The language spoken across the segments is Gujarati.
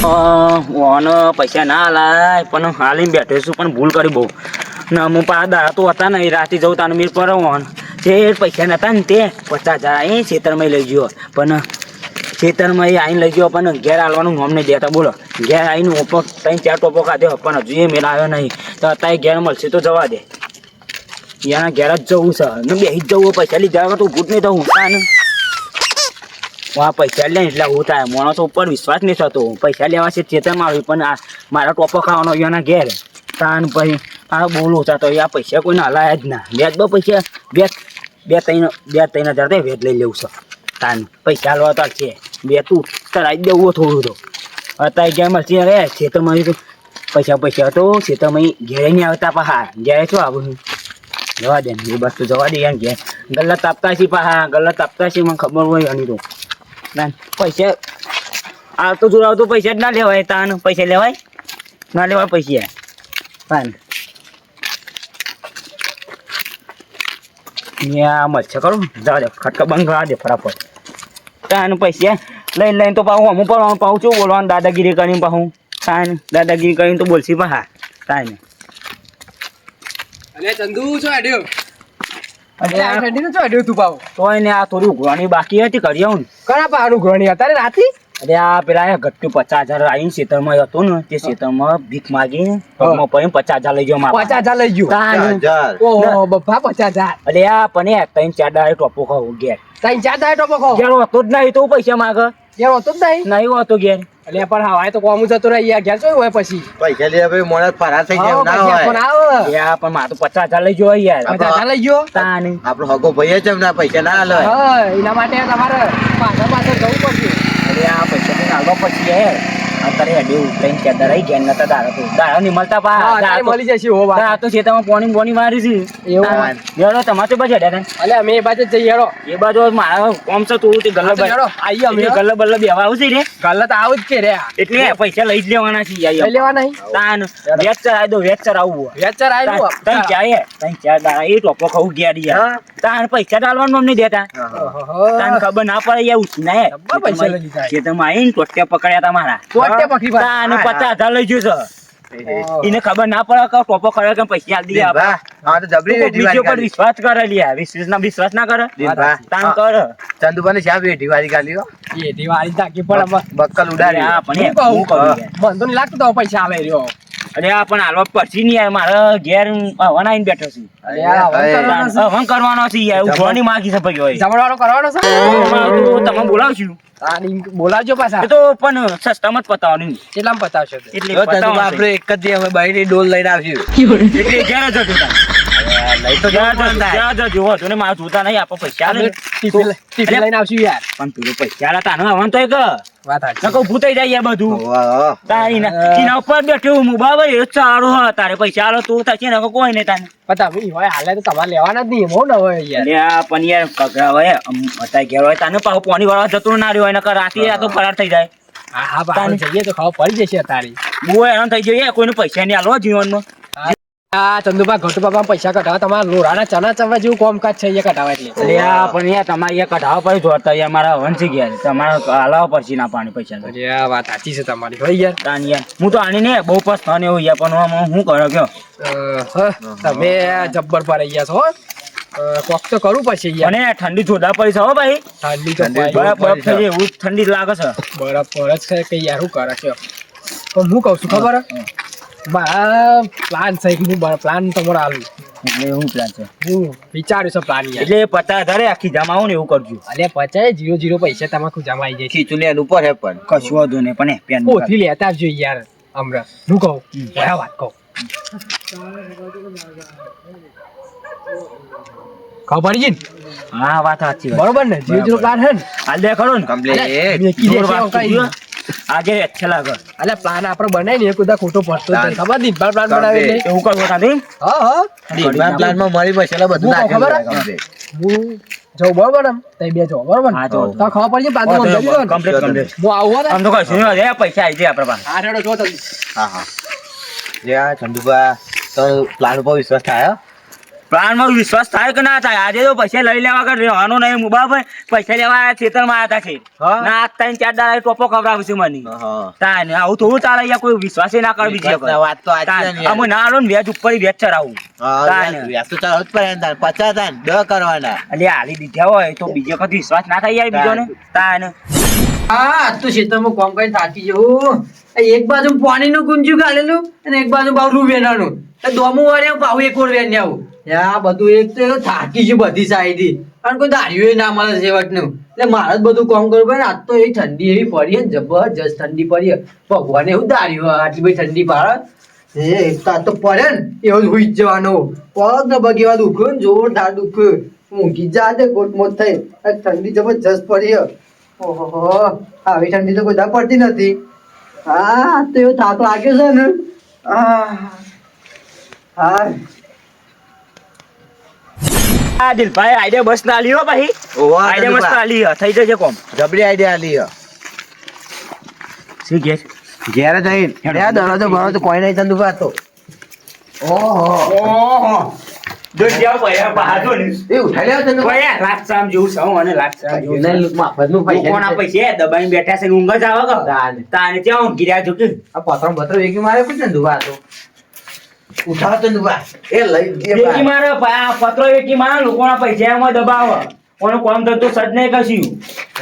ઓન પૈસા ના લાય પણ હાલી બેઠો છું પણ ભૂલ કરી બહુ ના હું પા દાડા તો હતા ને રાતે જવું તાને મીર પર ઓન તે પૈસા નતા ને તે 50,000 અહીં ખેતરમાં લઈ ગયો પણ ખેતરમાં આવીને લઈ ગયો પણ ઘેર આવવાનું નામ નહીં દેતા બોલો ઘેર આવીને ઓપો 3-4 ટોપો ખાધો પણ હજુ એ મેળ આવ્યો નહીં તો અત્યારે ઘેર મળશે તો જવા દે યાના ઘેર જ જવું છે ને બેસી જ જવું પૈસા લીધા તો ભૂત નહીં થવું તાને પૈસા લે એટલે હું થાય માણસો ઉપર વિશ્વાસ નહીં થતો પૈસા લેવા છે ચેતનમાં આવ્યું પણ આ મારા ટોપો ખાવાનો એના ઘેર તાન પછી આ બોલું તો આ પૈસા કોઈને હલાયા જ ના વ્યાજ બહુ પૈસા બે ત્રણ હજાર તો વેજ લઈ લેવું છે તાન પૈસા હાલવા તો છે બે તું તરાઈ દેવું થોડું તો અત્યારે ક્યાં મળશે રે ખેતરમાં પૈસા તો ખેતરમાં ઘેરે નહીં આવતા પાહા ઘેરે શું આવું જવા દે એ બસ તો જવા દે યાર ઘેર ગલત આપતા છે પાહા ગલત આપતા છે મને ખબર હોય એની તો પૈસા આવતો જોર આવતો પૈસા જ ના લેવાય તાન પૈસા લેવાય ના લેવાય પૈસા તાન મચ્છર કરું જવા દે ખટકા બંધ કરવા દે ફટાફટ તાન પૈસા લઈને તો પાહું અમુક પણ પાહું શું બોલવાનું દાદાગીરી કરીને પાહું તાન દાદાગીરી કરીને તો બોલશી પાહા તાન અલે ચંદુ છો આડ્યો અરે આ ઠંડી નો છો આડ્યો તું પાવ તોય ને આ થોડી ઉઘરાણી બાકી હતી કરી આવું ને કણા પાડું ઘણી અત્યારે રાતી અરે આ પેલા ઘટ્ટુ 50,000 આવીને ખેતરમાં હતું ને તે ખેતરમાં ભીખ માગી પગમાં પડીને 50,000 લઈ ગયો મારા 50,000 લઈ ગયો 50,000 ઓહો બફા 50,000 અરે આ પણ 3-4 દાડે ટોપો ખાવું ઘેર 3-4 દાય ટોપો ખો ઘેર હોતો જ નહીં તો પૈસા માગે ઘેર હોતો જ નહીં હોતો ઘેર અલે પણ હવાય તો કોમ જતો રહી યાર ઘેર જોઈ હોય પછી પૈસા લે ભાઈ મોણા ફરાર થઈ જાય ના પણ હોય આવે યા પણ મારે તો 50,000 લઈ ગયો યાર 50,000 લઈ ગયો તાન આપણો હગો ભાઈ જ ના પૈસા ના હાલે હા એના માટે તમારે પાછળ જવું પડશે અરે આ પૈસા તો નાલવા પછી યાર અત્યારે હેડે 3-4 દાડા ઘેર નતા દાડા નહીં મળતા પા હા તારે મળી જશે હો વાત તો ખેતરમાં પોણી મારી છે એવું યાર તમારે તો બજે હેડે અલે અમે એ બાજુ જ જઈએ હેડો એ બાજુ મારા કોમ છે તું તે ગલ્લા હેડો આઈએ અમે ગલ્લા બલ્લા બેવા આવશે રે ગલત આવું જ કે રે એટલે પૈસા લઈ જ લેવાના છે યાર લઈ લેવા નહીં તાન વેચર આઈ દો વેચર આવું વેચર આવ્યું તઈ ચાય તઈ ચાર દાડા એ ટોપો ખાવું ગયા યાર તાન પૈસા ડાલવાનું અમને દેતા તાન ખબર ના પડે યાર ઉછના હે પૈસા લઈ લીધા ખેતરમાં આઈને ટોટિયા પકડ્યા તમારા ટોટે પકડી તાન 50,000 લઈ ગયો છે એને ખબર ના પડે કે ટોપો કર્યો કે પૈસા આલ દીધા દિનભા આ તો જબરી વેઠી બીજો પર વાળી વિશ્વાસ કરે લ્યા વિશ્વાસ ના કરે દિનભા તાન કર ચંદુભાઈ શા વેઠી વાળી ગાલી હો એ દિવાળી તાકી પણ બક્કલ ઉડાડી આ પણ હું કહું? હું કહું યાર. મને તો નહીં લાગતું તો પૈસા આવે રહ્યો અરે આ પણ હાલવા પછી નહીં યાર મારા ઘેર હવન આવીને બેઠો છું અરે આ હવન કરવાનો છે. હવન કરવાનો છે યાર ઉઘરાણી માગી છે ભાઈ હોય જમણવારો કરવાનો છે તમે બોલાવશું તાની બોલાવજો પાછા એ તો પણ સસ્તામાં જ પતાવવાનું કેટલામાં પતાવશો તે? એટલે જો ચંદુભા પતાવવાનું આપણે એક જ દે હવે બૈરી ડોલ લઈને આવશું એટલે ઘેર જ હતું તાન. લઈ તો ત્યાં જવું જ- પડે. ત્યાં જ જોવો છો ને મારા જોતા નહીં આપો પૈસા આપણે આલે. ટિફિન ટિફિન લઈને આવશું યાર પણ પેલો પૈસા આલે તાનો હવન તો એક વાત સાચી. નકો ઊભું થઈ જાય યાર બધું વાહ. એના ઉપર બેઠું હું બાબા એ સારું હ તારે પૈસા આલો તું થશે ને કોઈ નહીં તાને પણ તમે હોય હાલે તો તમારે લેવાના જ નહીં બહુ ન હોય યાર એટલે આ પણ યાર કગરા હોય અત્યારે ઘેર હોય તાને પાછું પાણી વાળવા જતું ના રહ્યો હોય નકર રાતે રાતો ફરાર થઈ જાય હા હા આપણે જઈએ તો ખબર પડી જશે તારી બહુ હેરાન થઈ જાય કોઈને પૈસા નહીં આલો જીવનમાં હા ચંદુભા ઘટુ બાબા પૈસા કઢાવા તમારા લોરાના ચણા ચવા જેવું કોમકાજ છે એ કઢાવા એટલે એટલે આ પણ યાર તમારે યાર કઢાવા પડે જોડતા યાર મારા વંશી ગયા તમારે હલાવવા પડશે ના પાણી પૈસા તો. અરે આ વાત સાચી છે તમારી હોય યાર તાન યાર હું તો આની ને બહુ પસ્તાને એવું યાર પણ હું કર્યો કયો તમે જબ્બર પર ગયા છો હો. કોક તો કરવું પડશે યાર અને ઠંડી જોરદાર પડી છે હો ભાઈ ઠંડી તો ઠંડી ભાઈ બરફ થઈ જાય એવું ઠંડી લાગે છે બરફ પર જ છે કે યાર શું કરે છે પણ હું કહું છું ખબર હે? મારા પ્લાન છે કે હું પ્લાન તમારે આલું એટલે એવું પ્લાન છે હું વિચાર્યું છે પ્લાન યાર એટલે 50,000 આખી જમા આવું ને એવું કરજો અલે 50 પૈસા તમાકુ જમા આવી જાય છે ખીચું લે ઉપર હે પણ કશું વાંધો નહીં પણ પેન કોથી લેતા આવજો યાર હમણાં હું કહું કયા વાત કહું ખબર પડી ગઈ ને? હા વાત સાચી વાત. બરોબર ને જીરો પ્લાન હે ને હાલ દે ખરો ને કમ્પ્લીટ મેકી જોર દેશે વાત એવું કાંઈ કીધું. નહીં. આજે અચ્છા લાગે અલે પ્લાન આપણે બનાવી ને એ કુદા ખોટો પડતો જ નહીં. ખબર નહીં પ્લાન બનાવે એટલે એવું કરવું તાંડી હા હા દિનભા પ્લાનમાં મારી મસાલા બધું હું કહું ખબર હે? નાખેલું છે. હું જાઉં બરોબર ને તઈ બે જાઉં બરોબર ને હા, જાઉં. તો ખબર પડી જાય બાજુ સમજાવી દો ને. કમ્પ્લીટ કમ્પ્લીટ હું આવું હો ને આમ તો કશું નહીં હોય. પૈસા આવી જાય આપણા પાસે હા રેડો જો તમે હા હા લે આ ચંદુભા તો પ્લાન ઉપર વિશ્વાસ થાય હો? પ્લાન માં વિશ્વાસ થાય કે ના થાય? આજે તો પૈસા લઈ લેવા કર રહેવાનો નહીં હું બાપ પૈસા લેવા આયા ખેતરમાં આયા તા છે હા? ના 3-4 દાડા ટોપો ખવડાવું છું મને હા. તાને આવું થોડું ચાલે યાર કોઈ વિશ્વાસ ના કરે બીજી વિશ્વાસના વાત તો સાચી છે ને અમે ના આલો ને વ્યાજ ઉપર વ્યાજ ચડાવું હા, તાને. વ્યાજ તો ચાલો જ પડે ને તાન. 50 તાન 10 કરવાના. એટલે હાલી દીધા હોય તો બીજો કદી વિશ્વાસ ના થાય યાર બીજો ને તાને હા તો ખેતરમાં કામ કરીને થાકી જવું એક બાજુ પાણીનું ગુંજુ ગાલેલું અને એક બાજુ બાવરું વેનાનું દોમું વાળે પાવ એક ઓર વેન આવું આ બધું એક તો થાકી ગયું બધી સાઈડથી અને કોઈ દાળીઓ ના મળે સેવટનું એટલે મારે જ બધું કામ કરવું પડે ને. આજ તો એ ઠંડી એવી પડી ને જબરજસ્ત ઠંડી પડી ભગવાને એવું દાળ્યું આટલી બધી ઠંડી પાડે એ તો પડે ને એવો જ હુઈ જ જવાનો પગ ને પગ એવા દુખે ને જોરદાર દુખે ઊંઘી જાતે ગોટમોટ થઈ ઠંડી જબરજસ્ત પડી ઓહો આવી ઠંડી તો કોઈ દા પડતી નથી હા તો એવો થાક લાગ્યો છે ને હા આ દિલભાઈ આઈડિયા બસ ના લ્યો ભાઈ ઓવા આઈડિયા મસ્ત ધંધુભા. આલી હે. થઈ જશે કોમ જબરી આઈડિયા આલી હે. શું કે ઘેર જઈને લે દરવાજો ભરો તો કોઈ નહીં ધંધુભા તો. ઓહો જો જાવ ભાઈ બહાદુર એ ઉઠાઈ લેવો ધંધુભા. ભાઈ લાક્ષામ જેવું સૌ અને લાક્ષામ જેવું નહીં, મફતનું પૈસા કોના પૈસે દબાઈને બેઠા છે ને ઊંઘ જ આવે કે તાને. તાને ત્યાં ઊંઘી રહ્યા છો કે આ પતરમ બતરમ વેગી મારે કોઈ ધંધુભા તો ઉઠાવો ધંધુભા. એ લઈ જે એકી બા. મારે પત્રો એકી મારે લોકોના પૈસા એમાં દબાવે કોનું કામ થતું સજ નહીં કશું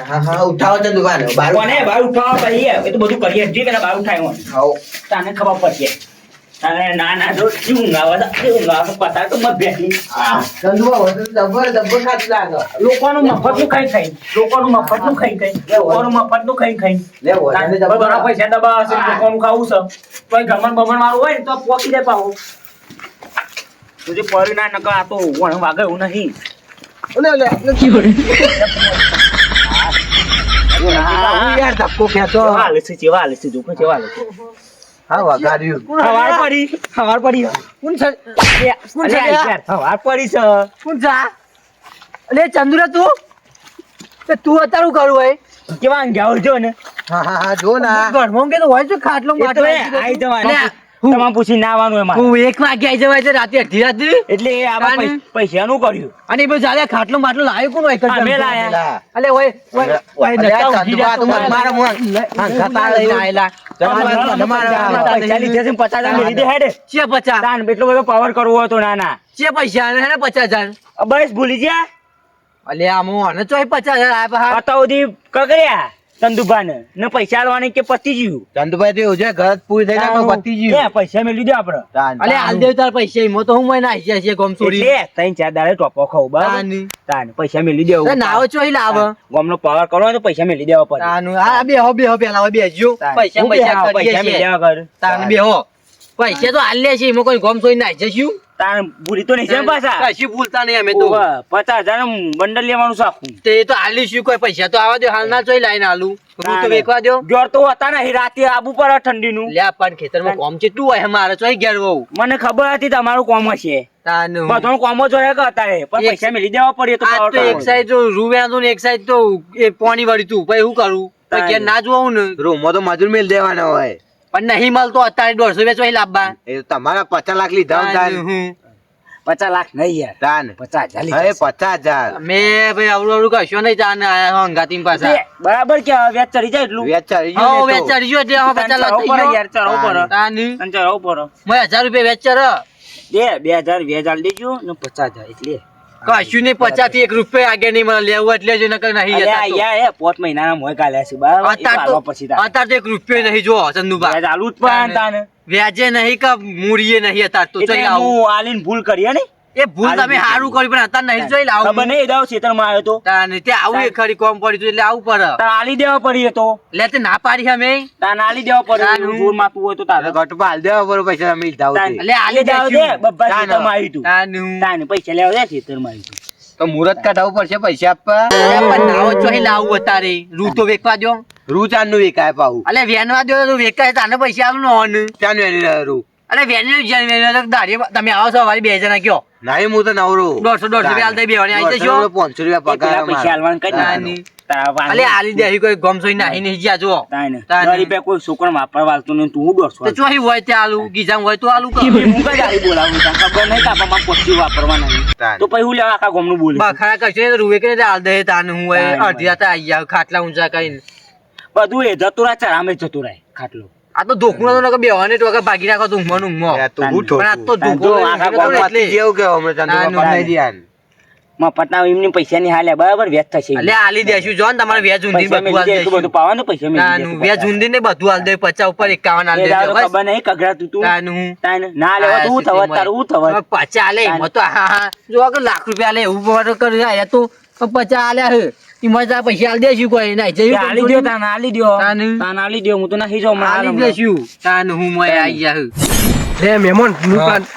હા હા ઉઠાવો ધંધુભા ને બાર કોને બહાર ઉઠાવવા ભાઈ એ તો બધું કરીએ જ કે બહાર ઉઠાય હોય આવો. તાને ખબર પડશે અને ના ના જો શું ઊંઘાવે પતા તો મત બેઠી ધંધુભા હોય તો જબર ખાતું લાગે. લોકોનું મફતનું ખાઈ ખાઈ લોકોનું મફતનું ખાઈ ખાઈ લોકોનું મફતનું ખાઈ ખાઈ લે વધારે જબર. બરાબર પૈસા દબાવે છે લોકોનું ખાવું છે કોઈ ગમણ બમણ વાળું હોય ને તો પોકી દે પાવું તુજે પડી ના નકા આ તો વણ વાગે એવું નહીં હું યાર ધક્કો ખેંચો. ચેવા હાલે છે જો ચેવા હાલે છે હા વગાડ્યું. હવાર પડી કોણ છે અરે યાર હવાર પડી છે કોણ છે અલે ચંદુરા તું તે તું અત્યારે કરું હોય કેવા અંગ્યા જો ને હા હા હા જો ના. ઘરમાં કે તો હોય છે ખાટલો એ તો આઈ જવાનું અલ્યા, તમારે પૂછી ના આવવાનું એમાં હું 1 વાગે આવી જવાય છે રાતે અડધી રાતે એટલે એ આમાં તાને? પૈસાનું કર્યું અને એ બધું ચાલે ખાટલો માટલો લાવ્યો કોણ હોય અમે લાયા. અલે ઓય અલ્યા, ચંદુભા તું મને મારો મોં. હા, ખાતા લઈને આયેલા. ચંદુભા મને મારો. પૈસા લીધે છે 50,000 લીધે હેડે ચે 50 તાન એટલો બધો પાવર કરવો હતો ના ના ચે પૈસા હે ને 50,000 બસ ભૂલી ગયા અલે આ મો અને ચોય 50,000 આપ્યા પતાવધી કકર્યા ચંદુભાને ને પૈસા આલવાની કે પતી ગયું ચંદુભાઈ તો એવું છે ઘર જ પૂરી થઈ જાય તો પતી એ ગયું. પૈસા મેળવી દો આપડે તાન. અલે હાલ દેવ તાર પૈસા એમાં તો હું મહિના આવી જાય છે ગમ છોડી એટલે 3-4 દાડે ટોપો ખાવ બરાબર તાની. તાન પૈસા મેળવી દેવો તો નાવો ચોય લાવ ગમનો પાવર કરવો હોય તો પૈસા મેળવી દેવા પડે તાનું આ બેહો પેલા હવે બેસજો તાન. પૈસા હું પૈસા બેહો, પૈસા કરીએ મેળવી છીએ. દેવા કર તાન બેહો પૈસા તો હાલ લે છે એમાં કોઈ ગમ છોડી નાઈ જશું તાન ભૂલી તો નહીં છે ને પાછા કશી ભૂલતા નહીં અમે તો 50,000 નું બંડલ લેવાનું છે આખું તે તો હાલીશું કોઈ પૈસા તો આવા દો હાલ ના ચોય લાઈને હાલું રૂ તો વેકવા દો જોર તો હતા નહીં રાતે આબુ પર ઠંડીનું લે પણ ખેતરમાં કોમ ચેટલું હોય મારે ચોય ઘેર વહુ મને ખબર હતી તમારું કોમ હશે તાનું બધાનું કોમ જ હોય કે અત્યારે પણ એક- પૈસા મેળવી દેવા પડે તો આ power તો એક કરવાનો. સાઈડ તો રૂવ્યાનું ને એક સાઈડ તો એ પાણી વળી તું પછી શું કરું પછી ઘેર ના જોવું ને રૂમમાં તો મજૂર મેલ દેવાના હોય. પણ નહીં મળતો અત્યારે 150 વેચવા લાવવા એ તો તમારા 50 લાખ લીધા હોય તાન. હું 50 લાખ નહીં યાર તાન. 50,000 હવે લીધા 50,000. મેં ભાઈ આવડું આવડું કશો નહીં ચાને આયા હંગાતી પાછા છે. બરાબર કે વ્યાજ ચડી જાય એટલું વ્યાજ ચાલી હા ગયું ને વેચ તો. ચડી ગયો એટલે હવે 50 લાખ થઈ ગયો યાર ચડો પર તાની ચડો પર મેં 1000 રૂપિયા વેચ ચર દે 2,000 વ્યાજ આલી દેજો ને 50,000 એટલે કશું નહીં 50 થી 1 રૂપિયા આગળ નહીં મને લેવું એટલે જ નકર નહીં અલ્યા જતા તો. યાર એ 5 મહિનાના મોય ગાલ્યા છે બરાબર એ અત્યારે આલવા તો પછી તાર. અત્યારે તો 1 રૂપિયો નહીં જો ચંદુભા વ્યાજ આલું જ પણ તાને વ્યાજે નહીં કે મૂડીએ નહીં અત્યારે તો એટલે ચોઈ લાવું હું આલીને ભૂલ કરી ને એ ભૂલ તમે સારું કર્યું પણ અત્યારે નહીં જોઈ લાવું ખબર નહીં દાવ ખેતરમાં આવ્યો તો તાને તે આવું એ ખરી કોમ પડ્યું તું એટલે આવું પડે તાર આલી દેવા પડી એ તો લે તે ના પાડી અમે તાર આલી દેવા પડે તાનું. જોર માતું હોય તો તારે ઘટમાં હાલ દેવા બરોબર પૈસા અમે લીધા હોય તે. એટલે આલી દેવા દે દેશું. બબ્બા તાનું. ખેતરમાં આવ્યું તું તાનું. તાને પૈસા લેવા દે ખેતરમાં આવ્યું તું તો મુહૂર્ત કાઢવું પડશે પૈસા આપવા. લે પણ નાવો ચોઈ લાવું અત્યારે રૂ તો વેકવા દો રૂ ચાંદનું વેકાય પાવું. અલે વેનવા દો તો વેકાય તાને પૈસા આલું નો ઓન ચાંદનું એની રહે રૂ. અલે વેનવા તો દાડીએ તમે આવો છો વાળી 2 જણા કયો નહીં હું તો નવરો. 150 રૂપિયા આલ દઈ બેવાની આવી જશો 500 રૂપિયા એ પેલા પગાર પૈસા અમારો. આલવાનું કઈ ના તાની. તારા અલે આલી દે કોઈ ગમસોઈ નાહી નહીં જ્યાં જો તાને તાને. 10 રૂપિયા કોઈ છોકરો વાપરવા આવતું નહીં તું દોડશો તો ચોહી હોય તે આલુ ગીજામ હોય તો આલુ કર હું કઈ ગાડી બોલાવું તને ખબર નહીં કે આપણા પોચી વાપરવા નહીં તો પછી હું લેવા આખા ગામનું બોલું બખરા કરશે રૂવે કે આલ દે તાને હું હોય તાને. અડધી રાતે આઈ જાવ ખાટલા ઊંચા કરીને બધું એ જતું રહે ચરામે જતું રહે ખાટલો આ તો ધોકણો તો બેવાને તો વગર ભાગી રાખો તો ઊંઘમાં પણ આ તો તાન ધોકો જો આખા એટલે ગામમાં જેવું કે હમણાં ચંદુબા તાન. પકડાઈ દીધા ને. મફતના એમની પૈસા ની હાલે બરાબર વ્યાજ થશે અલે આલી દેશું જો ને તમારે વ્યાજ ઊંધી પૈસા બધું મેલી આલ દે એટલું બધું દેશું પાવાનું પૈસા મેલી દે તાનું વ્યાજ ઊંધી ને બધું આલ દે 50 ઉપર 51 આલ એ દે દાડો બસ ખબર નહીં કગડા તું તાનું તાને ના લેવા તો હું થવત તારું હું થવત 50 આલે એમાં તો હા જો કે લાખ રૂપિયા આલે એવું બરો કરી આયા તો 50 આલ્યા હે એમાં તો આ પૈસા આલ દેશું કોઈ નહીં જઈ આલી દ્યો તાને આલી દ્યો તાને. તાને આલી દ્યો હું તો નાખી જાઉં આલી હમણાં દેશું તાન હું મોય આઈ જા રે મહેમાન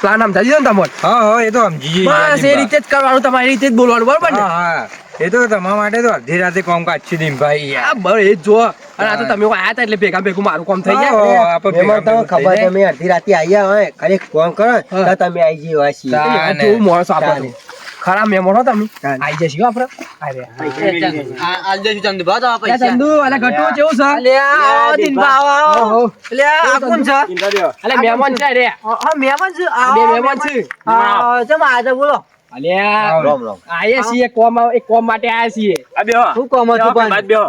પ્લાન આમ થઈ ગયો ને તમારે હા એ તો સમજી બસ એ રીતે જ કરવાનું તમારી રીતે જ બોલવાનું બરોબર ને હા એ તો તમારા માટે તો અડધી રાતે કામ કાઢી દીધું ભાઈ યાર. આ બસ એ જ જો અને આ તો તમે આયા હતા એટલે ભેગા ભેગું મારું કામ થઈ હા, જાય આપણે એમાં ભેગા તમને ભેગા ખબર થઈ તમે અડધી રાતે આયા હોય ખાલી એક ફોન કરો તો તમે આવી જઈ હોય છીએ. તાને. કેવું માણસ આપણે તો. ખરા મહેમાન હો તમે તાને. આઈ જશી આપણે અરે આલ દેશું ચંદુ બા તો આ આ પૈસા ચંદુ અલે ઘટો કેવું છે અલે આ દિન બાવા અલે આ કોણ છે અલે મહેમાન છે રે હા મહેમાન છે બે મહેમાન છે હા ચમ આજે બોલો અલે રામ રામ. આયા છીએ એક કોમ માટે આયા છીએ આ બેહો શું કામ હતું પણ બેહો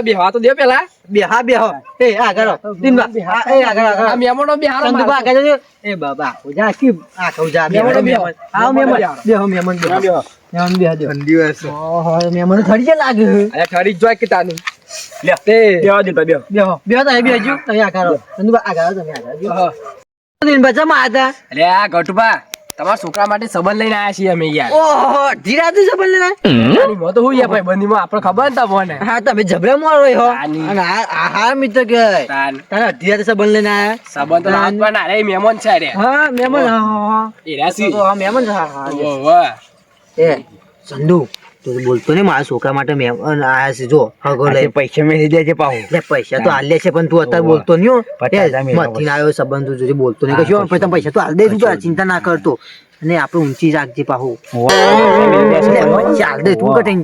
બે હા તો દે પેલા બેહા બેહો એ આ કરો દિન બા એ આ કરો આ મહેમાનો બે હારો ચંદુ બા મારતો. કહે એ બાબા ઉજા કી આ કઉજા મહેમાનો બેહો. આવ મહેમાન બેહો મહેમાન બેહો મહેમાન બેહો દો ઠંડી વર્ષ ઓહો મહેમાન થડી જે લાગે અલે ઠરી જ જોય કે તાનું લે તે બેહો દીપા બેહો બેહો બેહો તો બેહજો તમે આ કરો ચંદુ બા આ કરો તમે આ કરો હા. દિન બા જમા હતા અલે આ ગટુબા તમારા છોકરા માટે સંબંધ લઈને આયા છીએ અમે યાર ઓહો ધીરા તો જબર લેના આની મોં તો હું યાર ભાઈ બંધીમાં આપણે ખબર ને તમને હા તમે જબરા મારો હો આની. અને આ હા મિત્ર કે તાન તારા ધીરા તો સંબંધ લઈને આયા સંબંધ તો લાવત પણ અરે મહેમાન છે રે હા મહેમાન હા એ રાસી તો હા મહેમાન હા હા ઓહ એ સંધુ તું બોલતો ને મારા છોકરા માટે મહેમાન આયા છે જો હગો લે પૈસા મેલી દેજે પાહુ લે પૈસા તો હાલ લે છે પણ તું અત્યારે બોલતો નહીં હો પચાસ હજાર મેળવો. મથી આવ્યો સંબંધ તું જોજે બોલતો નહીં કશું પણ તમે પૈસા તો હાલ દે તું તાર ચિંતા ના કરતો અને આપણે ઊંચી રાખજે પાહુ ચાલ દે તું કટિંગ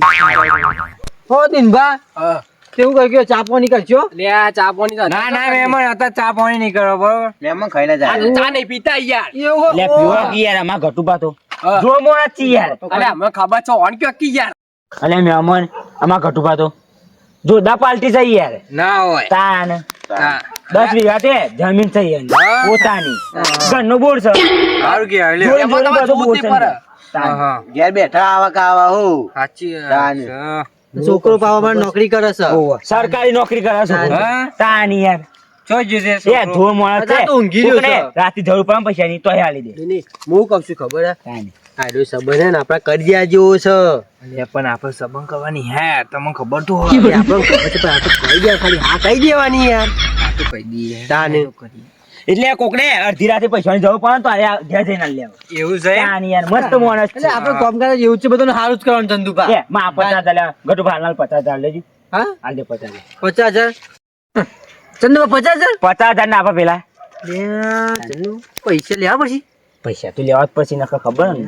હો દિનભા હા. કેવું કહી ગયો ચા પાણી કરજો લે આ ચા પાણી તો ના ના મહેમાન અત્યારે ચા પાણી નહીં કરો બરોબર મહેમાન ખાઈને આ જાય. તો ચા નહીં પીતા યાર એવું લે પીવો કી યાર આમાં ઘટુબા તો હા. જો મોણા છી યાર અલે અમે ખબર છે ઓન કયો કી યાર અલે મહેમાન આમાં ઘટુબા તો જોરદાર પાલટી છે યાર ના હોય તાન હા. 10 વીઘા છે જમીન છે યાર પોતાની ઘરનો બોર છે સારું કહેવાય લે. જોઈ એમાં જોઈ તમારે બધું બોર જોતી છે પડે. તાન. હા ઘેર બેઠા આવા કા આવા હું સાચી તાને. હા. છોકરો પાવા નોકરી કરે છે ઓહો, સરકારી નોકરી કરે છે હા? તાન યાર ચો જોજે એ છોકરો. ધોળ મોણા છે આ તો ઊંઘી રહ્યો છે. રાતે જરૂર પડે પૈસા ની તોય હાલી દે હું કઉ છું ખબર હે તાન. આડો સંબંધ હે ને આપડા કરજિયા જેવો છે અલ્યા પણ આપણે સંબંધ કરવાની હે તમને ખબર તો એ આપણને ખબર છે પણ આ તો કહી દે ખાલી હા કહી દેવાની યાર તો કહી દઈએ તાને. એટલે કોકને અડધી રાતે પૈસા ની જરૂર પડે ને તો આ ઘેર જઈને આલી લેવા એવું છે તાન યાર મસ્ત માણસ એટલે આપણે કામકાજ એવું છે બધું સારું જ કરવાનું ચંદુભા છે માં 50,000 લે ગટુ ભાલનાલ 50,000 લેજી હા હાલ દે 50,000 50,000 ચંદુભા 50,000 50,000 ના આપા પેલા ચંદુ પૈસા લેવા પછી પૈસા તો લેવા જ પછી નકર ખબર ને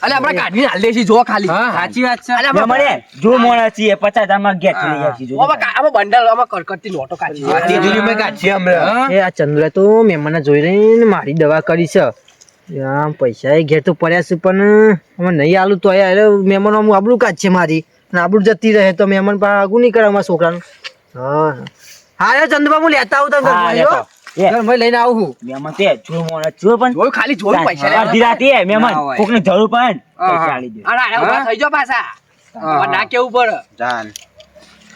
અલે આપણે કાઢીને હાલ દેશી જો ખાલી સાચી વાત છે અલે મેં આપણે મને જો મોણા છીએ 50,000 માં ઘેર થી લઈ આવશી જો આમાં બંડલ આમાં કડકડતી નોટો કાઢી આ તિજોરીમાં કાઢીએ હમણાં. એ આ ચંદ્ર તો મહેમાન જોઈ રહીને મારી દવા કરી છે આમ પૈસા એ ઘેર તો પડ્યા છે પણ અમે નહીં આલું તો મહેમાનો આમ આબરૂ કાઢ છે મારી અને આબરૂ જતી રહે તો મહેમાન પાસે આગું નહીં કરે અમારા છોકરાનું હા હા ચંદ્રબા હું લેતા આવું તમે હા, લેતો. એ. ભાઈ લઈને આવું હું મેમન તે જો મોણા જો પણ જોયું ખાલી જોયું પૈસા લેવા. અડધી રાતે મેમન ના હોય. કોકને જરૂર પડે ને હા. પૈસા આલી દે અરે અરે ઉભા થઈ જાઓ પાછા હવે ના કેવું પડે જાન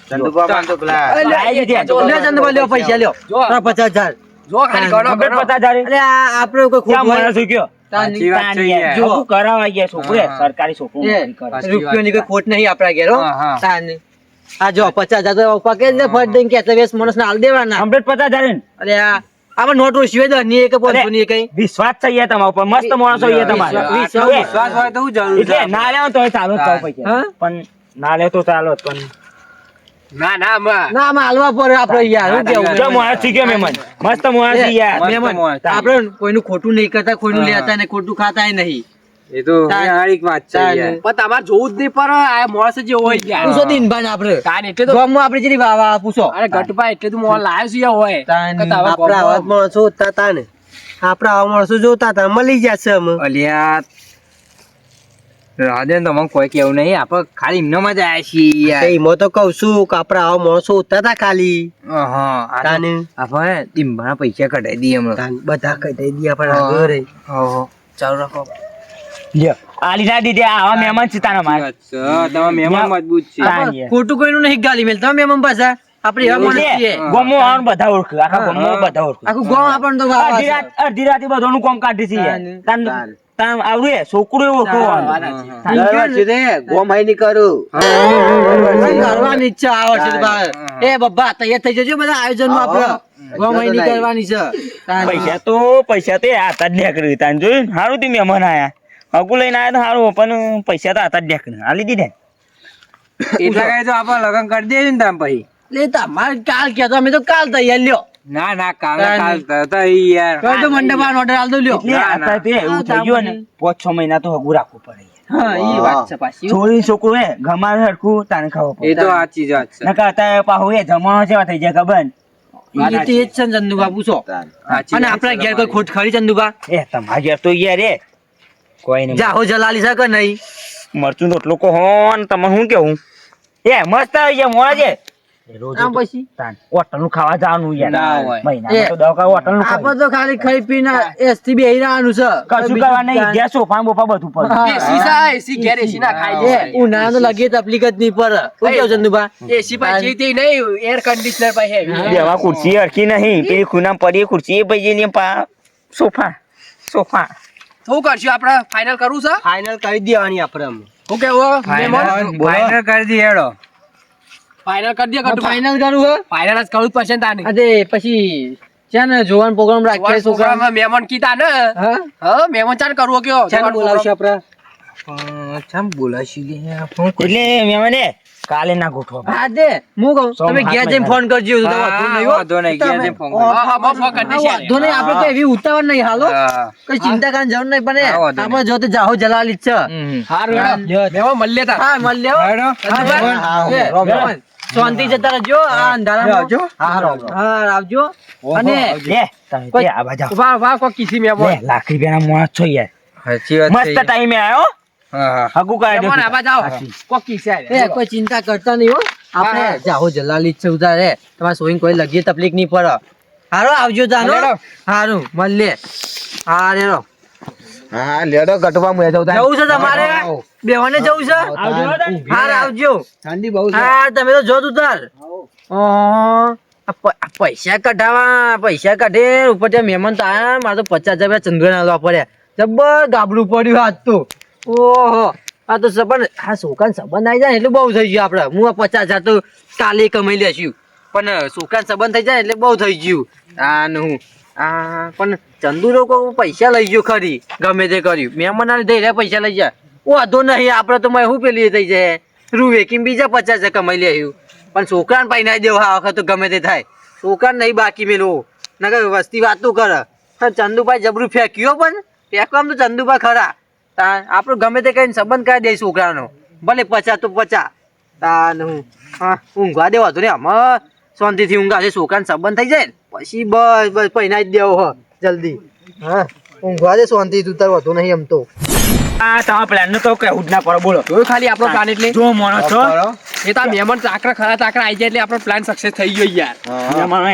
ચંદુબા માં તો પેલા અલે, આઈ દે. જો, લ્યો ચંદ્રબા લ્યો પૈસા લ્યો જો. 50,000 જો ખાલી ગણો ખબર ગણો 50,000 એટલે આ આપણે કોઈ ક્યાં ખોટું મોણા શું કયો સાચી વાત છે યાર. જો કરાવા ગયા છોકરે હા. સરકારી છોકરો એ, નોકરી કરે. સાચી રૂપિયોની કોઈ ખોટ નહીં આપણા ઘેર હો. હા, હા. તાને. આ જો 50,000 તો પકે જ ફટ દઈને કે વેસ માણસને હાલ દેવાના હમણાં જ 50,000 ને અરે આ આમાં નોટ ઓછી હોય ની એક 500 ની કઈ વિશ્વાસ છે યાર તમારા ઉપર મસ્ત માણસો યાર તમારે આટલો વિશ્વાસ હોય તો હું જરૂર એટલે ના લેવો તો ચાલો જ કહું પૈસા હા? પણ ના લે તો ચાલો જ પણ ના ના આમાં ના આમાં હાલવા પડે આપણે યાર શું કેવું જો માણસ શીખ્યો મહેમાન મસ્ત માણસ છે યાર મસ્ત મહેમાન, માણસ. આપણે કોઈનું ખોટું નહીં કરતા કોઈનું લેતા ને ખોટું ખાતા નહીં એ તો વ્યવહારિક વાત છે યાર. પણ તમારે જોવું જ નહીં પર આ માણસ જે હોય યાર. પૂછો દિનભાઈ ને આપણે તાન એટલે તો ગામમાં આપણે જેની વાહ પૂછો અરે ગટભાઈ એટલે તો મોં લાયો છે હોય તાન કે તારા આપણા આવા જ માણસો હોતા હતા ને આપણા આવા માણસો જોતા હતા મળી જશે અમે અલ્યા રાધે તો મને કોઈ કેવું નહીં આપણે ખાલી એમનામાં જ આયા છીએ યાર. એમાં તો કઉ છું કે આપણા આવા માણસો હોતા હતા ખાલી હા તાને આપણે ટીમ્બાના પૈસા કઢાઈ દઈએ હમણાં. તાન બધા કહી દઈ દે આપણા ઘરે ચાલુ રાખો. લ્યો આલી ના દીધે આવા મહેમાન છે તારા માર તમારા મહેમાન મજબૂત છે. તાન ખોટું કોઈનું નહીં ગાલી મેલ તમે મમ્મી પાછા આપણે એવા માણસ છીએ ગોમો આવાનું બધા ઓળખે આખા ગોમો બધા ઓળખે આખું ગામ આપણને તો વાહ વાહ છે. અડધી રાતે બધાનું કામ કાઢી છે તાન તાન આવડે છોકરું ઓળખવાનું ગોમ હાઈ ની કરું કરવાની ઈચ્છા આવે છે તો બહાર. એ બબ્બા તૈયાર થઈ જજો બધા આયોજનમાં આપણે ગામ અહીં નીકળવાની છે તાન. પૈસા તો હાથ જ નીકળ્યું તાન જોયું સારું તું મહેમાન આયા હગું લઈને આયા તો સારું પણ પૈસા તો હાથ જ નીકળ્યું હાલી દીધે એટલા કઈ તો આપણે લગન કરી દઈએ ને તમે પછી. લે તમારે કાલ કહેતો અમે તો કાલ તૈયાર લ્યો ના ના કાલ તો યાર કઈ તો મંડપ ઓર્ડર આલ દો લ્યો એટલે આ તો એવું થઈ ગયું ને 5-6 મહિના તો હગું રાખવું પડે હા ઈ વાત છે પાછી છોરી છોકરું હે ગમાર હરખું તાને ખાવું એ પડે તો સાચી જ વાત છે. નકર અત્યારે પાછું એ જમવાનો જેવા થઈ જાય ખબર ઈ તો એ જ છે ને ચંદુબા પૂછો સાચી અને વાત આપણા છે ઘેર કોઈ ખોટ ખરી ચંદુબા એ તમારા ઘેર તો યાર રે કોઈ નહીં જાહો જલાલી છે કે નહીં મરચું રોટલો કો હોન તમે શું કેવું એ મસ્ત આવી જાય મોડા છે આમ પછી હોટલ નું ખાવા જવાનું યાર ના હોય. મહિનામાં તો દવા હોટલ નું આપણે તો ખાલી ખાઈ પીને એસ થી બેહી રહેવાનું છે કશું કરવા નહીં ગેસ સોફા બોફા બધું પડે એસી સા એસી ઘેર એસી ના ખાઈ લે ઉનાળાનો લગી તકલીફ જ નહીં પડે શું કેવું ચંદુબા એસી પાછી તે નહીં એર કન્ડિશનર પાછી હેવી બેવા ખુરશી હરખી નહીં પેલી ખૂનામાં પડી ખુરશી એ ભાઈ ને સોફા સોફા શું કરશું આપણે ફાઇનલ કરવું છે ફાઇનલ કરી દેવાની આપણે અમે. શું કેવું ફાઇનલ કરી દઈએ હેડો. ફાઇનલ કરી દે ગટુ ફાઇનલ કરું હે ફાઇનલ જ કરવું જ પડશે ને તાને અરે પછી છે ને જોવાનો પ્રોગ્રામ રાખીએ છોકરા છોકરામાં મહેમાન કીધા ને હા હા મહેમાન ચાલ કરવો કયો ચાલ બોલાવશે આપણે ચમ બોલાશી લે એટલે મહેમાન કાલે ના ગોઠવો હા દે હું કહું તમે ઘેર જઈને ફોન કરજો તો વાંધો નહીં હો. વાંધો નહીં, ઘેર જઈને ફોન હા હા બહુ ફોન કરી દેશે વાંધો નહીં આપણે તો એવી ઉતાવળ નહીં હાલો હા. કઈ ચિંતા કરવાની જરૂર નહીં પણ હા, વાંધો આપણે જો તે જાહો જલાલી જ છે હારું મહેમાન મળી લેતા હા મળ લ્યો હેડો. મહેમાન, શાંતિ જતા રહેજો આ અંધારામાં હા આવજો અને લે તમે તે આ બાજુ આવો. વાહ વાહ કોઈ કિસી લે મહેમાન લાખ રૂપિયાના મોણા છો યાર સાચી વાત મસ્ત છે. ટાઈમે આવ્યો હા હા હગુ કાઢ્યો મહેમાન આવા જાઓ કોઈ કિસી એ કોઈ ચિંતા કરતા નહીં હો આપણે હા. જાહો જલાલી જ છે ઉતારે તમારે સોઈને કોઈ લગી તકલીફ નહીં પડે હારો આવજો જાનો હાલો. હારું મળીએ હા રેડો હા લેડો ગટવા મુએ જવું જવું છે તમારે બેવાને જવું છે આવજો ને. હા આવજો ઠંડી બહુ હા તમે તો જો ઉતાર પૈસા કઢાવા પૈસા કાઢે ઉપર ત્યાં મહેમાન તો આયા મારે તો 50,000 ચંદ્ર નાલવા પડ્યા જબર ગાબડું પડ્યું આજ તો ઓહો આ તો સંબંધ આ છોકરાને સંબંધ આવી જાય ને એટલે બહુ થઈ ગયું આપડે હું આ 50,000 તો કાલે કમાઈ લેશું પણ છોકરાને સંબંધ થઈ જાય એટલે બહુ થઈ ગયું હું પણ ચંદુ લોકો પૈસા લઈ ગયો ખરી ગમે તે કર્યું મહેમાન ના લીધે પૈસા લઈ જાય વાંધો નહીં આપડે તો શું પેલી થઈ જાય રૂ વેકીને બીજા 50,000 કમાઈ લેવું પણ છોકરાને પૈનાઈ દેવો આ વખત તો ગમે તે થાય છોકરાને નહીં બાકી મેળવો નકર વસ્તી વાતો કરે ચંદુભાઈ જબરું ફેંક્યો પણ ફેંકવામાં તો ચંદુભાઈ ખરા આપણું ગમે તે કઈ સંબંધ કરી દે છોકરાનો ભલે 50 તો 50 હું ઊંઘવા દેવા તો ને આમાં શાંતિથી ઊંઘા છે છોકરાને સંબંધ થઈ જાય ને પછી બસ બસ પૈનાઈ જ દેવો હ જલ્દી હા ઊંઘવા દે શાંતિથી ઉતાર વધુ નહીં એમ તો આ તમારા પ્લાન નું તો કેવું જ ના પડે બોલો જોયું ખાલી આપણો પ્લાન એટલે જો મોણો છો એ તો આ મહેમાન ચાકરા ખરા ચાકરા આવી જાય એટલે આપણો પ્લાન સક્સેસ થઈ ગયો યાર મહેમાનો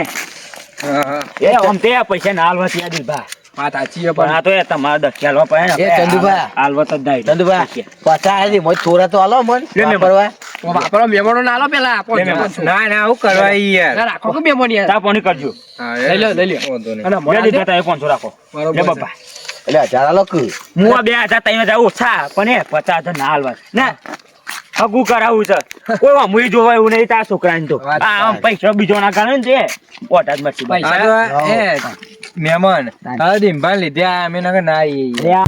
એ આમ તે પૈસા ના હાલવા ત્યાં દીધા વાત સાચી છે પણ આ તો એ તમારે દસ હાલવા પડે ને. એ ચંદુભાઈ. હાલવા તો જ નહીં. ચંદુભાઈ પાછા આવી મોજ થોડા તો હાલો મન લે મેં પરવા પણ વાપરો મહેમાનો ના આલો પેલા આપો લે મહેમાન. ના ના આવું કરવા યાર. ના, રાખો કે મહેમાન યાર ચા પાણી કરજો લઈ લો લઈ લો વાંધો નહીં. અને બે મોડા દીધા તા એ 500 રાખો બરોબર લે છે. બાપા એટલે 1000 લોકો હું આ 2000 તઈને જાઉં ઓછા પણ એ 50,000 ના હાલવા ના હગું કરાવું છે કોઈ અમુય જોવા એવું નહીં તારા છોકરાને તો વાત આ આમ પૈસા બીજો ના કાઢે ને તે પોટા જ મરસી ભાઈ. પૈસા આ તો એ મહેમાન આ ડીંભા લીધે આ અમે નકર ના આવીએ. લે આ.